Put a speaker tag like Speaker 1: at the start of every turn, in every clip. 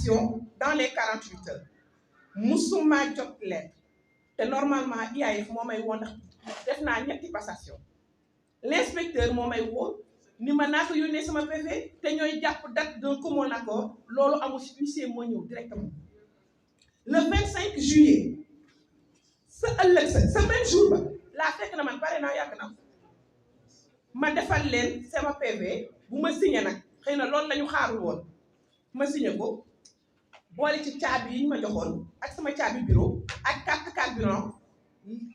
Speaker 1: sanction dans les 48 heures musuma jot lettre te normalement IAF moo may woo ndax def naa ñetti passation l'inspecteur moo may woo ni ma naa ko yónnee sama PV te ñooy jàpp date d'un commun accord loolu amul si huissier moo ñëw directement le 25 juillet sa ëllëg sa même jour ba laa fekk na man pare naa yàgg na ma defal leen sama PV bu ma signé nag xëy na loolu la ñu xaarul woon ma signé ko boole ci caabi yi ñu ma joxoon ak sama caabi bureau ak carte carburant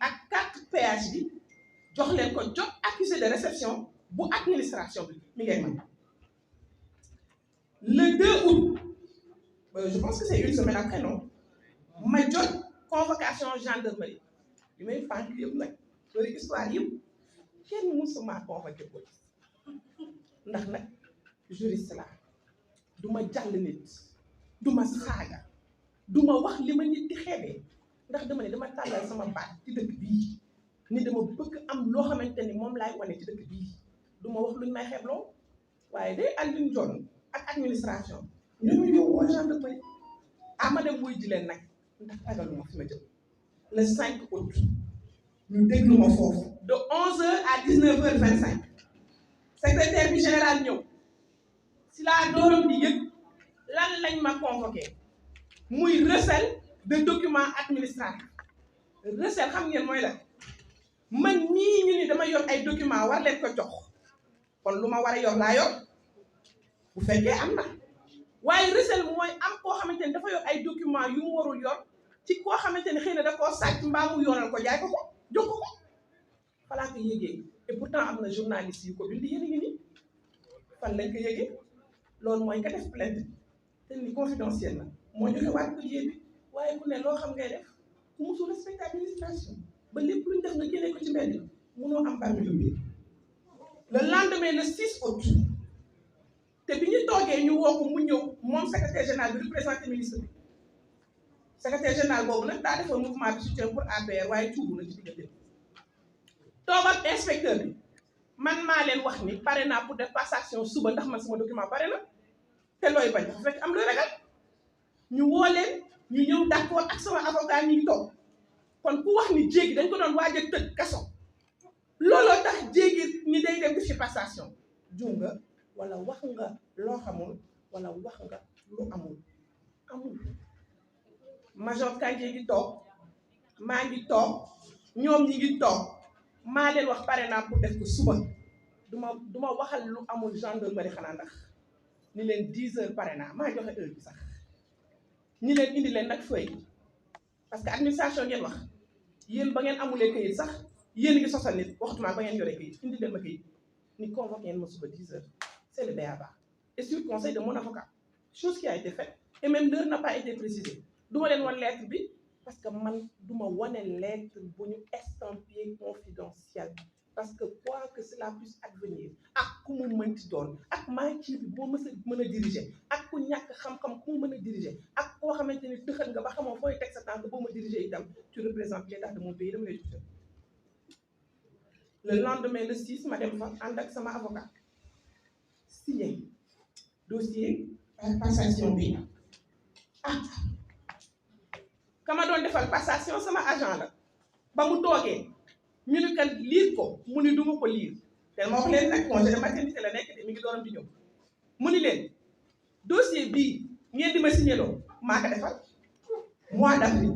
Speaker 1: ak carte péage bi jox leen ko jot accusé de réception bu administration bi mi ngay man le 2 août je pense que c'est une semaine après non ma jot convocation gendarmerie li may fànk yëpp nag bëri histoire yëpp kenn musuma convoqué police ndax nag juriste la du ma jàll nit du ma saaga du ma wax li ma nit di xeebee ndax dama ne dama tàllal sama baat ci dëkk bii ni dama bëgg am loo xamante ni moom laay wane ci dëkk bii du ma wax luñ may xeebloo waaye day Alioune Dione ak administration ñoom ñu woo gendarmerie ma dem wuy ji leen nag ndax ragaluma fi ma jëm le 5 août ñu déglu ma foofu de 11h à 19h25 secrétaire bi général ñëw si laa dooram di yëg lan lañ ma convoqué muy recel de documents administratifs recel xam ngeen mooy la man mii ñu ni dama yor ay documents war leen ko jox kon lu ma war a yor laa yor bu fekkee am na waaye recel mooy am koo xamante ni dafa yor ay documents yu mu warul yor ci koo xamante ni xëy na da koo sàcc mbaa mu yoonal ko jaay ko jox ko falaa ko yëgee et pourtant am na journaliste yu ko bind yéen a ngi nii fan lañ ko yëgee loolu mooy nga def plainte te ni confidentiel na moo joxe waat ko yéen waaye ku ne loo xam ngay def ku musul respecté administration ba lépp luñ def nga génnee ko ci mbedd munoo am parmi lu biir le lendemain le 6 août te bi ñu toogee ñu woo ko mu ñëw moom secrétaire général bi représenté ministre bi secrétaire général boobu nag daa defoon mouvement de soutien pour APR waaye tuubu na ci diggante toog ak inspecteur bi man maa leen wax ni pare naa pour def passation suba ndax man sama document pare na te looy bañ dafa fekk am looy ragal ñu woo leen ñu ñëw d'accord ak sama avocat ñu ngi toog kon ku wax ni jéegi dañ ko doon waaj a tëj kaso looloo tax jéegi ni day dem def ci passation juum nga wala wax nga loo xamul wala wax nga lu amul major Kandji gi toog maa ngi toog ñoom ñi ngi toog maa leen wax pare naa pour def ko suba du ma waxal lu amul gendarmerie xanaa ndax ni leen 10 heures pare naa maa joxe heure bi sax ñi leen indi leen nag feuille parce que administration ngeen wax yéen ba ngeen amulee këyit sax yéen ngi sosal nit waxtuma ba ngeen yoree këyit indi leen ma këyit ni convoqué ngeen ma suba 10 heures c'est le b.a.-ba et sur conseil de mon avocat chose qui a été faite et même l'heure n'a pas été précisée du ma leen wan lettre bi parce que man du ma wane lettre bu ñu estampillé confidentiel parce que quoi que cela puisse advenir ak ku mu mënti doon ak matière bi boo mën a diriger ak ku ñàkk xam-xam ku mu mën a diriger ak koo xamante ni tëxal nga ba xamoo fooy teg sa tànk boo ma diriger itam tu représentes l'état de mon pays dama lay tuddee le lendemain le 6 ma dem fa ànd ak sama avocat signé dossier passation bi kama doon defal passation sama agent la ba mu toogee ñu ne kan lire ko mu ni duma ko lire te ma wax leen nag congé de maternité la nekk de mi ngi dooram di ñëw mu ni leen dossier bii ngeen di ma signé loo maa ko defal mois d'avril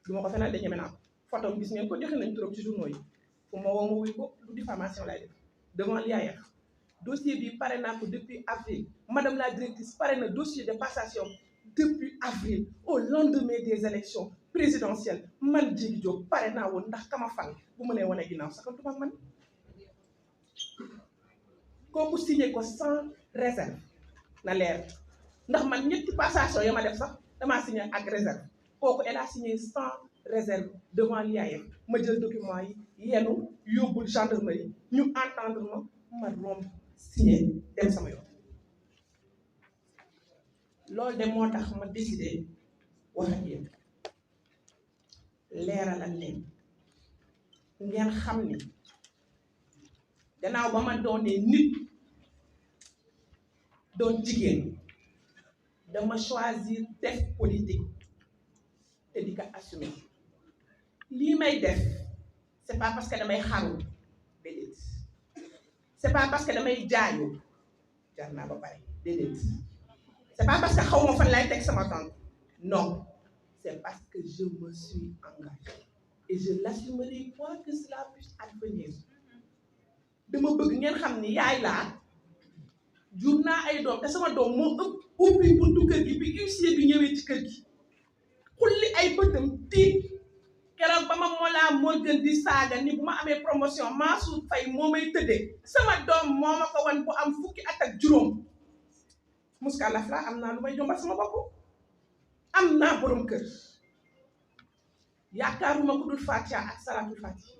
Speaker 1: du ma ko fenal de ñeme naa ko photo gis ngeen ko joxe nañ trop ci journaux yi fu ma woo ma wuy ko du diffamation lay def devant l'IAF dossier bii pare naa ko depuis avril madame la directrice pare na dossier de passation depuis avril au lendemain des élections présidentielles man Djiby Diop pare naa woon ndax kama fal bu ma nee wane ginnaaw saxantuma man kooku signé ko sans réserve na leer ndax man ñetti passation ya ma def sax damaa signé ak réserve kooku elle a signé sans réserve devant l'IAF ma jël document yi yenu yóbbul gendarmerie ñu entendre ma romb signé dem sama yoon loolu de moo tax ma décidé wax ak yéen leeralal leen ngeen xam ni gannaaw ba ma doonee nit doon jigéen dama choisir def politique te di ko assumer lii may def c'est pas parce que damay xaru déedéet c'est pas parce que damay jaayu jar naa ba pare déedéet c'est pas parce que xaw ma fan lay teg sama tànk non c'est parce que je me suis engagée et je l'assumerai quoi que cela puisse advenir dama bëgg ngeen xam ni yaay laa jur naa ay doom te sama doom moo ëpp ubbi buntu kër gi bi huissier bi ñëwee ci kër gi xulli ay bëtam tiit keroog ba ma Mollah Morgun di saaga ni bu ma amee promotion Mansour Faye moo may tëddee sama doom moo ma ko wan bu am fukki at ak juróom muskalaf la am naa lu may jombal sama bopp am naa borom kër yaakaaruma ku dul Fatiha ak salaatul Fatiha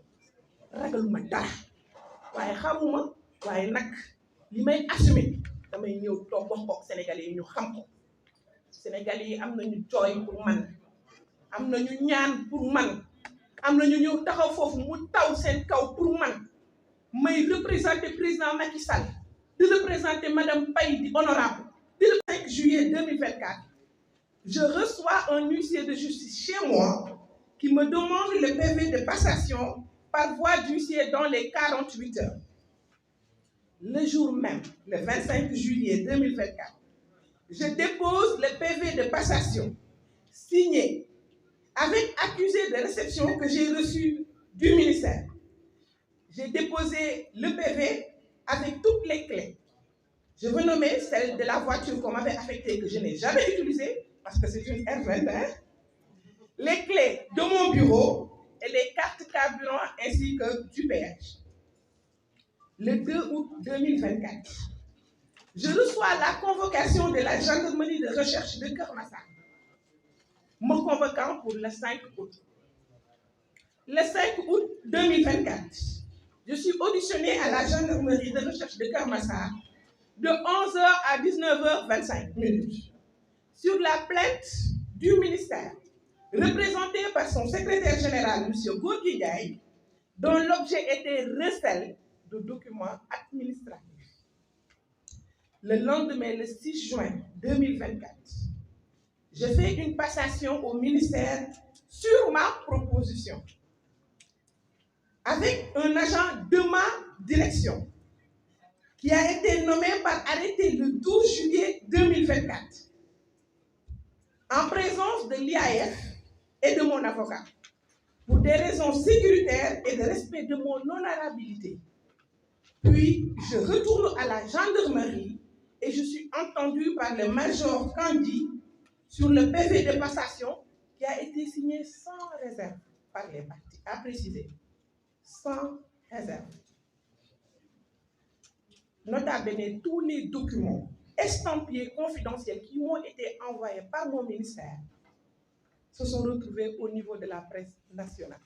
Speaker 1: ragaluma dara waaye xaruma waaye nag li may assumer damay ñëw toog wax ko Sénégalais yi ñu xam ko Sénégalais yi am nañu jooy pour man am nañu ñaan pour man am nañu ñëw taxaw foofu mu taw seen kaw pour man may représenter président Macky Sall di représenter madame Paye di honorable di le 5 juillet 2024 je reçois un huissier de justice chez moi qui me demande le PV de passation par voie d'huissier dans les 48 heures. Le jour même, le 25 juillet 2024, je dépose le PV de passation signé avec accusé de réception que j'ai reçu du ministère. J'ai déposé le PV avec toutes les clés. Je veux nommer celle de la voiture qu'on m'avait affectée que je n'ai jamais utilisée parce que c'est une R21, les clés de mon bureau et les cartes carburant ainsi que du péage. Le 2 août 2024, je reçois la convocation de la gendarmerie de recherche de Keur Massar, me convoquant pour le 5 août. Le 5 août 2024, je suis auditionnée à la gendarmerie de recherche de Keur Massar de 11h à 19h25 sur la plainte du ministère, représentée par son secrétaire général, M. Gorgui Ndiaye, dont l'objet était recel de documents administratifs. Le lendemain, le 6 juin 2024, je fais une passation au ministère sur ma proposition avec un agent de ma direction qui a été nommé par arrêté le 12 juillet 2024 en présence de l'IAF et de mon avocat pour des raisons sécuritaires et de respect de mon honorabilité. Puis, je retourne à la gendarmerie et je suis entendue par le major Kandi sur le PV de passation qui a été signé sans réserve par les parties, à préciser, sans réserve. Nota bene, tous les documents estampillés confidentiels qui m'ont été envoyés par mon ministère se sont retrouvés au niveau de la presse nationale.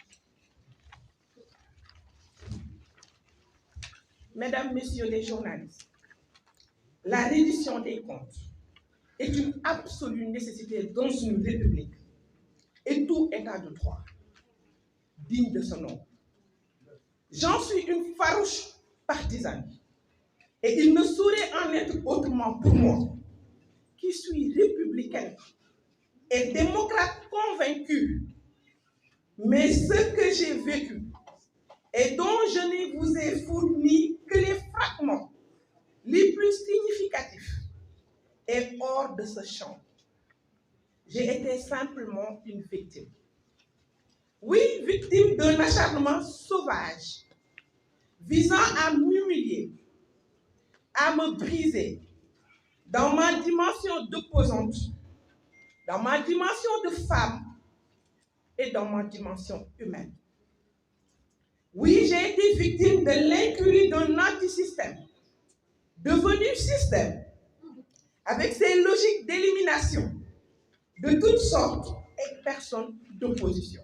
Speaker 1: Mesdames, Messieurs les journalistes, la reddition des comptes est une absolue nécessité dans une république et tout état de droit digne de ce nom. J'en suis une farouche partisane et il ne saurait en être autrement pour moi, qui suis républicaine et démocrate convaincue, mais ce que j'ai vécu et dont je ne vous ai fourni que les fragments les plus significatifs est hors de ce champ. J'ai été simplement une victime. Oui, victime d'un acharnement sauvage visant à m'humilier, à me briser dans ma dimension d'opposante, dans ma dimension de femme et dans ma dimension humaine. Oui, j'ai été victime de l'incurie d'un antisystème, devenu système, avec ses logiques d'élimination de toutes sortes et personnes d'opposition.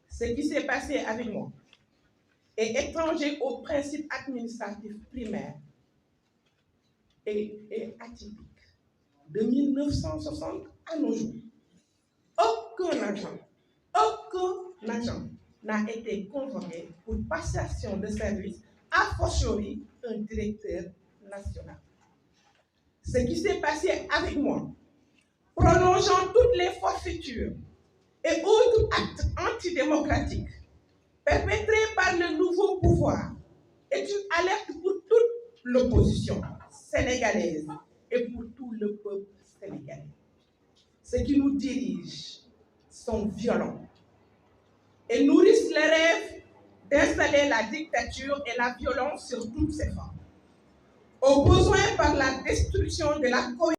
Speaker 1: Ce qui s'est passé avec moi est étranger aux principes administratifs primaires et atypique. De 1960 à nos jours, aucun agent n'a été convoqué pour passation de service, a fortiori un directeur national. ce qui s'est passé avec moi, prolongeant toutes les forfaitures et autres actes antidémocratiques perpétrés par le nouveau pouvoir, est une alerte pour toute l'opposition sénégalaise et pour tout le peuple sénégalais. Ceux qui nous dirigent sont violents et nourrissent le rêve d'installer la dictature et la violence sur toutes ses formes, au besoin par la destruction de la cohésion